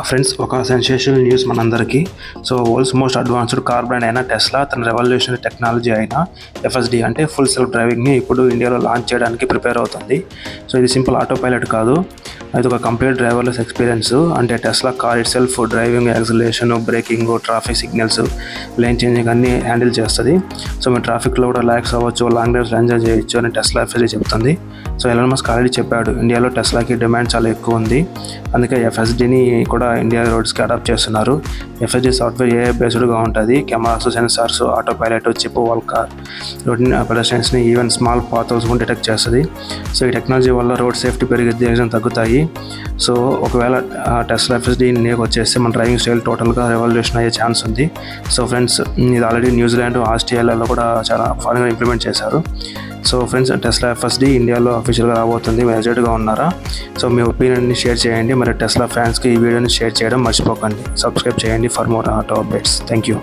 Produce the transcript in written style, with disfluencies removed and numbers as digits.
Friends, ఒక sensational news మనందరికీ. So world's most advanced car brand అయిన టెస్లా తన రెవల్యూషనరీ టెక్నాలజీ అయిన ఎఫ్ఎస్డి అంటే ఫుల్ సెల్ఫ్ డ్రైవింగ్ని ఇప్పుడు ఇండియాలో లాంచ్ చేయడానికి ప్రిపేర్ అవుతుంది. సో ఇది సింపుల్ ఆటో పైలట్ కాదు, అది ఒక కంప్లీట్ డ్రైవర్లెస్ ఎక్స్పీరియన్స్. అంటే Tesla car it self driving, acceleration, breaking, traffic signals, lane changing అన్నీ హ్యాండిల్ చేస్తుంది. సో మీరు ట్రాఫిక్లో కూడా రిలాక్స్ అవ్వచ్చు, లాంగ్ డ్రైవ్స్ ఎంజాయ్ చేయొచ్చు అని టెస్లా ఎఫ్ఎస్డి చెప్తుంది. సో ఎలాన్ మస్క్ ఆల్రెడీ చెప్పాడు, ఇండియాలో టెస్లాకి డిమాండ్ చాలా ఎక్కువ ఉంది, అందుకే ఎఫ్ఎస్డిని కూడా ఇండియా రోడ్స్కి అడాప్ట్ చేస్తున్నారు. ఎఫ్ఎస్డి సాఫ్ట్వేర్ ఏఐ బేస్డ్గా ఉంటుంది. Cameras, sensors, auto pilot, chip వాళ్ళ కార్ రోడ్ పెడస్ట్రియన్స్ని ఈవెన్ స్మాల్ పాతోల్స్ కూడా డిటెక్ట్ చేస్తుంది. సో ఈ టెక్నాలజీ వల్ల రోడ్ సేఫ్టీ పెరిగిద్ది, యాక్సిడెంట్ తగ్గుతాయి. సో ఒకవేళ టెస్లా ఎఫ్ఎస్డి ఇండియాకి వచ్చేస్తే మన డ్రైవింగ్ స్టైల్ టోటల్గా రెవల్యూషన్ అయ్యే ఛాన్స్ ఉంది. సో ఫ్రెండ్స్, ఇది ఆల్రెడీ న్యూజిలాండ్, ఆస్ట్రేలియాలో కూడా చాలా ఫారిన్గా ఇంప్లిమెంట్ చేశారు. సో ఫ్రెండ్స్, టెస్లా ఎఫ్ఎస్డి ఇండియాలో అఫీషియల్గా రాబోతుంది. మీరు ఎగ్జైట్గా ఉన్నారా? సో మీ ఒపీనియన్ని షేర్ చేయండి. మరి టెస్లా ఫ్యాన్స్కి ఈ వీడియోని షేర్ చేయడం మర్చిపోకండి. సబ్స్క్రైబ్ చేయండి for more auto updates. Thank you.